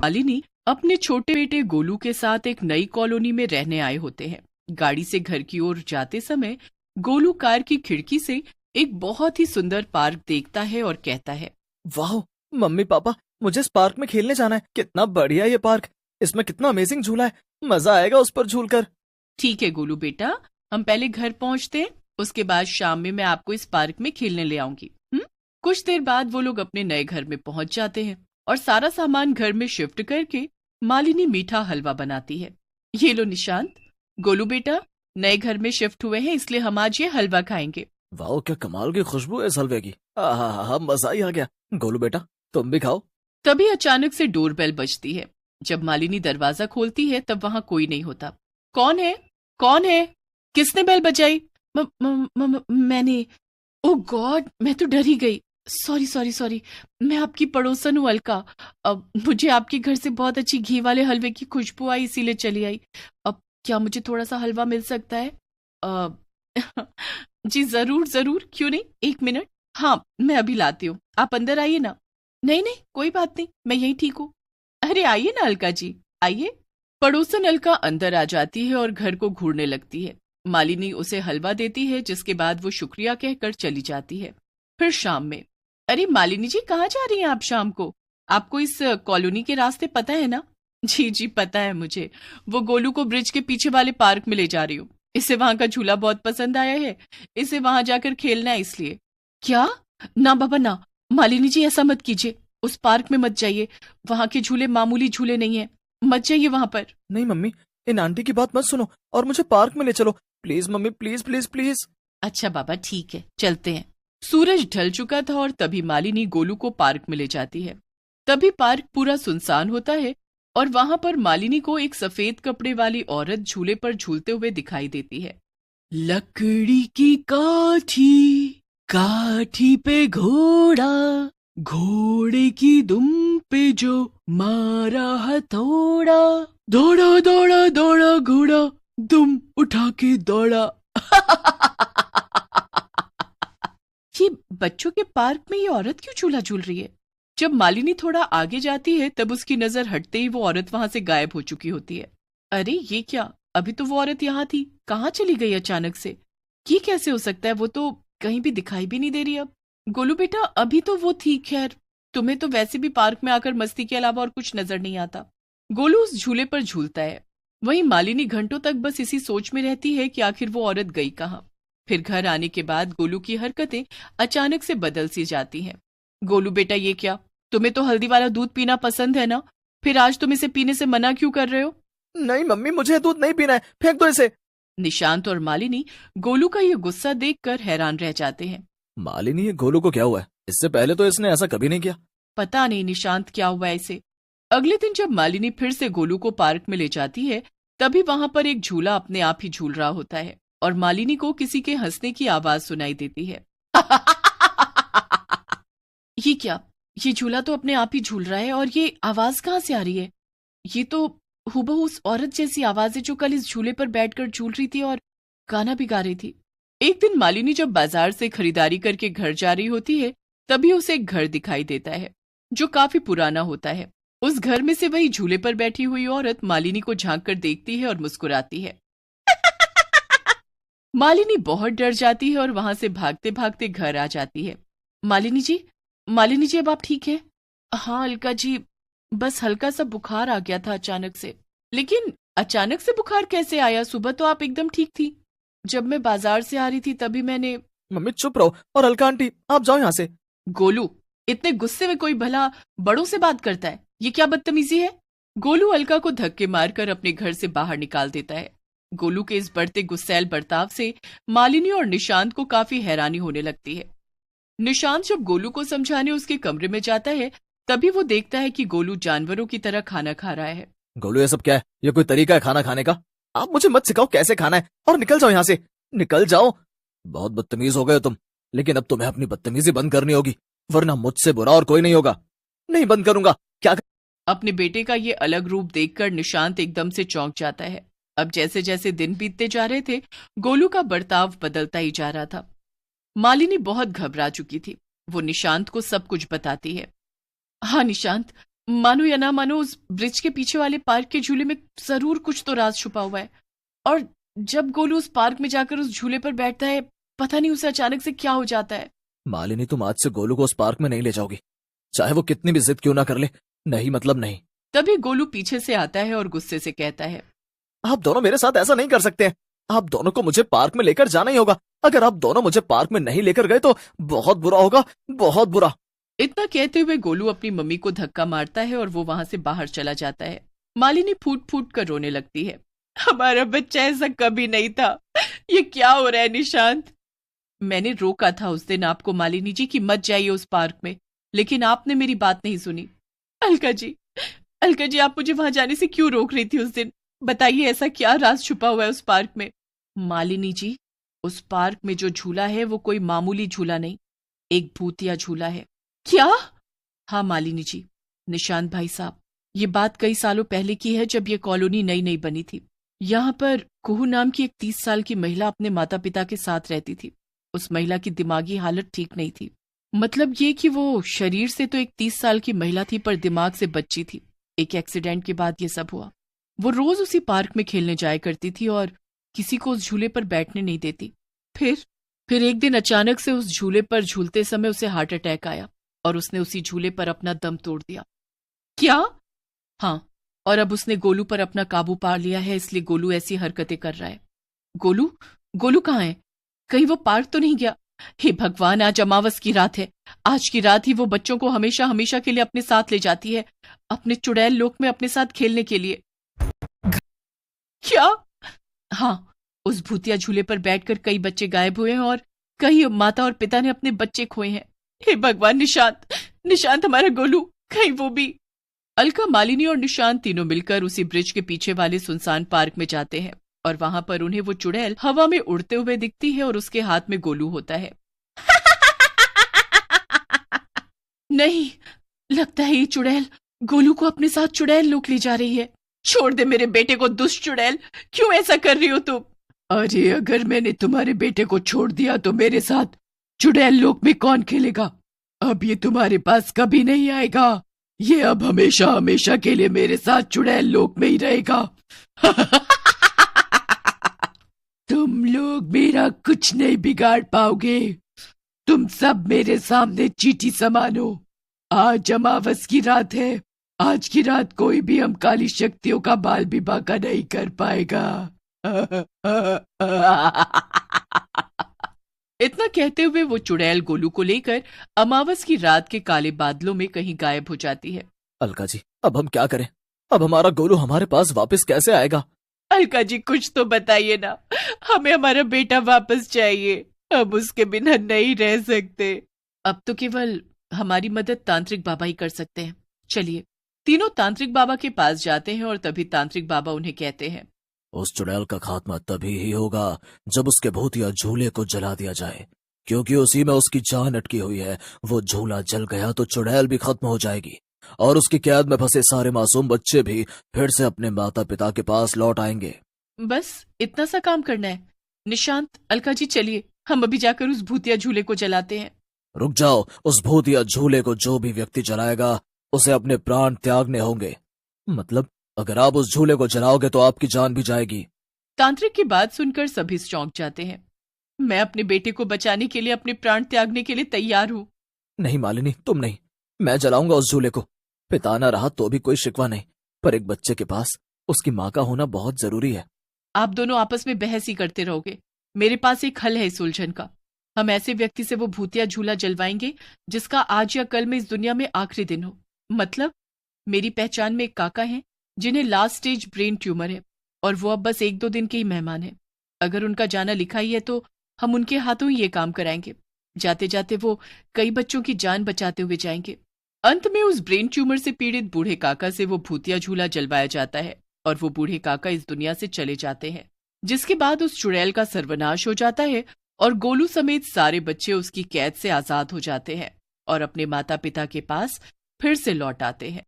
मालिनी अपने छोटे बेटे गोलू के साथ एक नई कॉलोनी में रहने आए होते हैं। गाड़ी से घर की ओर जाते समय गोलू कार की खिड़की से एक बहुत ही सुंदर पार्क देखता है और कहता है, वाह मम्मी पापा, मुझे इस पार्क में खेलने जाना है। कितना बढ़िया ये पार्क, इसमें कितना अमेजिंग झूला है, मजा आएगा उस पर झूलकर। ठीक है गोलू बेटा, हम पहले घर पहुंचते हैं, उसके बाद शाम में मैं आपको इस पार्क में खेलने ले आऊंगी। कुछ देर बाद वो लोग अपने नए घर में पहुंच जाते हैं और सारा सामान घर में शिफ्ट करके मालिनी मीठा हलवा बनाती है। ये लो निशांत, गोलू बेटा नए घर में शिफ्ट हुए हैं इसलिए हम आज ये हलवा खाएंगे। वाह क्या कमाल की खुशबू है इस हलवे की। आहा, मजा ही आ गया। गोलू बेटा तुम भी खाओ। तभी अचानक से डोरबेल बजती है। जब मालिनी दरवाजा खोलती है तब वहां कोई नहीं होता। कौन है? कौन है? किसने बेल बजाई? मैंने। ओह गॉड, मैं तो डर ही गई। सॉरी सॉरी सॉरी, मैं आपकी पड़ोसन हूँ अलका। अब मुझे आपके घर से बहुत अच्छी घी वाले हलवे की खुशबू आई इसीलिए चली आई। अब क्या मुझे थोड़ा सा हलवा मिल सकता है? जी जरूर जरूर, क्यों नहीं, एक मिनट। हाँ मैं अभी लाती हूँ, आप अंदर आइए ना। नहीं नहीं कोई बात नहीं, मैं यही ठीक हूँ। अरे आइए ना अलका जी, आइए। पड़ोसन अलका अंदर आ जाती है और घर को घूरने लगती है। मालिनी उसे हलवा देती है जिसके बाद वो शुक्रिया कहकर चली जाती है। फिर शाम में, अरे मालिनी जी कहाँ जा रही हैं आप शाम को? आपको इस कॉलोनी के रास्ते पता है ना? जी जी पता है मुझे, वो गोलू को ब्रिज के पीछे वाले पार्क में ले जा रही हूँ। इसे वहां का झूला बहुत पसंद आया है, इसे वहां जाकर खेलना है इसलिए। क्या? ना बाबा ना, मालिनी जी ऐसा मत कीजिए, उस पार्क में मत जाइए, वहां के झूले मामूली झूले नहीं है, मत जाइए वहां पर। नहीं मम्मी, इन आंटी की बात मत सुनो और मुझे पार्क में ले चलो please mummy, please please please. अच्छा बाबा ठीक है, चलते हैं। सूरज ढल चुका था और तभी मालिनी गोलू को पार्क में ले जाती है। तभी पार्क पूरा सुनसान होता है और वहां पर मालिनी को एक सफेद कपड़े वाली औरत झूले पर झूलते हुए दिखाई देती है। लकड़ी की काठी, काठी पे घोड़ा, घोड़े की दुम पे जो मारा हथौड़ा, दौड़ा दौड़ा दौड़ा घोड़ा, दुम उठा के दौड़ा। ये बच्चों के पार्क में ये औरत क्यों झूला झूल रही है? जब मालिनी थोड़ा आगे जाती है तब उसकी नजर हटते ही वो औरत वहां से गायब हो चुकी होती है। अरे ये क्या, अभी तो वो औरत यहाँ थी, कहाँ चली गई अचानक से? ये कैसे हो सकता है, वो तो कहीं भी दिखाई भी नहीं दे रही अब। गोलू बेटा अभी तो वो थी, खैर तुम्हें तो वैसे भी पार्क में आकर मस्ती के अलावा और कुछ नजर नहीं आता। गोलू उस झूले पर झूलता है, वहीं मालिनी घंटों तक बस इसी सोच में रहती है कि आखिर वो औरत गई कहाँ। फिर घर आने के बाद गोलू की हरकतें अचानक से बदल सी जाती हैं। गोलू बेटा ये क्या, तुम्हें तो हल्दी वाला दूध पीना पसंद है ना, फिर आज तुम इसे पीने से मना क्यों कर रहे हो? नहीं मम्मी, मुझे दूध नहीं पीना है, फेंक दो इसे। निशांत और मालिनी गोलू का ये गुस्सा देखकर हैरान रह जाते हैं। मालिनी ये गोलू को क्या हुआ है? इससे पहले तो इसने ऐसा कभी नहीं किया। पता नहीं निशांत क्या हुआ इसे। अगले दिन जब मालिनी फिर से गोलू को पार्क में ले जाती है तभी वहां पर एक झूला अपने आप ही झूल रहा होता है और मालिनी को किसी के हंसने की आवाज सुनाई देती है। ये क्या, ये झूला तो अपने आप ही झूल रहा है और ये आवाज कहाँ से आ रही है? ये तो हूबहू उस औरत जैसी आवाज है जो कल इस झूले पर बैठकर झूल रही थी और गाना भी गा रही थी। एक दिन मालिनी जब बाजार से खरीदारी करके घर जा रही होती है तभी उसे एक घर दिखाई देता है जो काफी पुराना होता है। उस घर में से वही झूले पर बैठी हुई औरत मालिनी को झांक कर देखती है और मुस्कुराती है। मालिनी बहुत डर जाती है और वहां से भागते भागते घर आ जाती है। मालिनी जी, मालिनी जी अब आप ठीक है? हाँ अलका जी, बस हल्का सा बुखार आ गया था अचानक से। लेकिन अचानक से बुखार कैसे आया? सुबह तो आप एकदम ठीक थी। जब मैं बाजार से आ रही थी तभी मैंने। मम्मी चुप रहो और अलका आंटी आप जाओ यहाँ से। गोलू, इतने गुस्से में कोई भला बड़ों से बात करता है? ये क्या बदतमीजी है? गोलू अलका को धक्के मारकर अपने घर से बाहर निकाल देता है। गोलू के इस बढ़ते गुस्सैल बर्ताव से मालिनी और निशांत को काफी हैरानी होने लगती है। निशांत जब गोलू को समझाने उसके कमरे में जाता है तभी वो देखता है कि गोलू जानवरों की तरह खाना खा रहा है। गोलू ये सब क्या है? ये कोई तरीका है खाना खाने का? आप मुझे मत सिखाओ कैसे खाना है और निकल जाओ यहाँ से, निकल जाओ। बहुत बदतमीज हो गए हो तुम, लेकिन अब तुम्हें अपनी बदतमीजी बंद करनी होगी वरना मुझसे बुरा और कोई नहीं होगा। नहीं बंद करूंगा। क्या अपने बेटे का ये अलग रूप देखकर निशांत एकदम से चौंक जाता है। अब जैसे जैसे दिन बीतते जा रहे थे गोलू का बर्ताव बदलता ही जा रहा था। मालिनी बहुत घबरा चुकी थी। वो निशांत को सब कुछ बताती है। हाँ निशांत, मानो या ना मानो उस ब्रिज के पीछे वाले पार्क के झूले में जरूर कुछ तो राज छुपा हुआ है। और जब गोलू उस पार्क में जाकर उस झूले पर बैठता है, पता नहीं उसे अचानक से क्या हो जाता है। मालिनी, तुम आज से गोलू को उस पार्क में नहीं ले जाओगी, चाहे वो कितनी भी जिद क्यों ना कर ले। नहीं मतलब नहीं। तभी गोलू पीछे से आता है और गुस्से से कहता है, आप दोनों मेरे साथ ऐसा नहीं कर सकते हैं। आप दोनों को मुझे पार्क में लेकर जाना ही होगा। अगर आप दोनों मुझे पार्क में नहीं लेकर गए तो बहुत बुरा होगा, बहुत बुरा। इतना कहते हुए गोलू अपनी मम्मी को धक्का मारता है और वो वहां से बाहर चला जाता है। मालिनी फूट फूट कर रोने लगती है। हमारा बच्चा ऐसा कभी नहीं था, ये क्या हो रहा है निशांत? मैंने रोका था उस दिन आपको मालिनी जी कि मत जाइए उस पार्क में, लेकिन आपने मेरी बात नहीं सुनी। अलका जी, अलका जी, आप मुझे वहां जाने से क्यों रोक रही थी उस दिन? बताइए, ऐसा क्या राज छुपा हुआ है उस पार्क में? मालिनी जी, उस पार्क में जो झूला है वो कोई मामूली झूला नहीं, एक भूतिया झूला है। क्या? हाँ मालिनी जी, निशांत भाई साहब, ये बात कई सालों पहले की है, जब ये कॉलोनी नई नई बनी थी। यहाँ पर कुहू नाम की एक 30 साल की महिला अपने माता पिता के साथ रहती थी। उस महिला की दिमागी हालत ठीक नहीं थी। मतलब ये कि वो शरीर से तो एक 30 साल की महिला थी, पर दिमाग से बच्ची थी। एक एक्सीडेंट के बाद ये सब हुआ। वो रोज उसी पार्क में खेलने जाया करती थी और किसी को उस झूले पर बैठने नहीं देती। फिर एक दिन अचानक से उस झूले पर झूलते समय उसे हार्ट अटैक आया और उसने उसी झूले पर अपना दम तोड़ दिया। क्या? हाँ, और अब उसने गोलू पर अपना काबू पा लिया है, इसलिए गोलू ऐसी हरकतें कर रहा है। गोलू? गोलू कहाँ है? कहीं वो पार्क तो नहीं गया? हे भगवान, आज अमावस की रात है। आज की रात ही वो बच्चों को हमेशा हमेशा के लिए अपने साथ ले जाती है, अपने चुड़ैल लोक में अपने साथ खेलने के लिए। क्या? हाँ, उस भूतिया झूले पर बैठकर कई बच्चे गायब हुए हैं और कई माता और पिता ने अपने बच्चे खोए हैं। हे भगवान, निशांत हमारा गोलू, कहीं वो भी। अलका, मालिनी और निशांत तीनों मिलकर उसी ब्रिज के पीछे वाले सुनसान पार्क में जाते हैं और वहां पर उन्हें वो चुड़ैल हवा में उड़ते हुए दिखती है और उसके हाथ में गोलू होता है। नहीं, लगता है ये चुड़ैल गोलू को अपने साथ चुड़ैल लोक ले जा रही है। छोड़ दे मेरे बेटे को, दुष्ट चुड़ैल, क्यों ऐसा कर रही हो तुम? अरे अगर मैंने तुम्हारे बेटे को छोड़ दिया तो मेरे साथ चुड़ैल लोक में कौन खेलेगा? अब ये तुम्हारे पास कभी नहीं आएगा। ये अब हमेशा हमेशा के लिए मेरे साथ चुड़ैल लोक में ही रहेगा। तुम लोग मेरा कुछ नहीं बिगाड़ पाओगे। तुम सब मेरे सामने चींटी समान हो। आज अमावस की रात है। आज की रात कोई भी हम काली शक्तियों का बाल भी बांका नहीं कर पाएगा। इतना कहते हुए वो चुड़ैल गोलू को लेकर अमावस की रात के काले बादलों में कहीं गायब हो जाती है। अलका जी, अब हम क्या करें? अब हमारा गोलू हमारे पास वापस कैसे आएगा? अलका जी, कुछ तो बताइए ना, हमें हमारा बेटा वापस चाहिए। हम उसके बिना नहीं रह सकते। अब तो केवल हमारी मदद तांत्रिक बाबा ही कर सकते हैं। चलिए, तीनों तांत्रिक बाबा के पास जाते हैं और तभी तांत्रिक बाबा उन्हें कहते हैं, उस चुड़ैल का खात्मा तभी ही होगा जब उसके भूतिया झूले को जला दिया जाए, क्योंकि उसी में उसकी जान अटकी हुई है। वो झूला जल गया तो चुड़ैल भी खत्म हो जाएगी और उसकी कैद में फंसे सारे मासूम बच्चे भी फिर से अपने माता पिता के पास लौट आएंगे। बस इतना सा काम करना है। निशांत, अलका जी, चलिए हम अभी जाकर उस भूतिया झूले को जलाते हैं। रुक जाओ, उस भूतिया झूले को जो भी व्यक्ति जलाएगा उसे अपने प्राण त्यागने होंगे। मतलब अगर आप उस झूले को जलाओगे तो आपकी जान भी जाएगी। तांत्रिक की बात सुनकर सभी चौंक जाते हैं। मैं अपने बेटे को बचाने के लिए अपने प्राण त्यागने के लिए तैयार हूँ। नहीं मालिनी, तुम नहीं, मैं जलाऊंगा उस झूले को। पिता ना रहा तो भी कोई शिकवा नहीं, पर एक बच्चे के पास उसकी माँ का होना बहुत जरूरी है। आप दोनों आपस में बहस ही करते रहोगे। मेरे पास एक हल है इस उलझन का। हम ऐसे व्यक्ति से वो भूतिया झूला जलवाएंगे जिसका आज या कल में इस दुनिया में आखिरी दिन हो। मतलब मेरी पहचान में एक काका है जिन्हें लास्ट स्टेज ब्रेन ट्यूमर है और वो अब बस 1-2 दिन के ही मेहमान हैं। अगर उनका जाना लिखा ही है तो हम उनके हाथों ही ये काम कराएंगे। जाते जाते वो कई बच्चों की जान बचाते हुए जाएंगे। अंत में उस ब्रेन ट्यूमर से पीड़ित बूढ़े काका से वो भूतिया झूला जलवाया जाता है और वो बूढ़े काका इस दुनिया से चले जाते हैं, जिसके बाद उस चुड़ैल का सर्वनाश हो जाता है और गोलू समेत सारे बच्चे उसकी कैद से आजाद हो जाते हैं और अपने माता पिता के पास फिर से लौट आते हैं।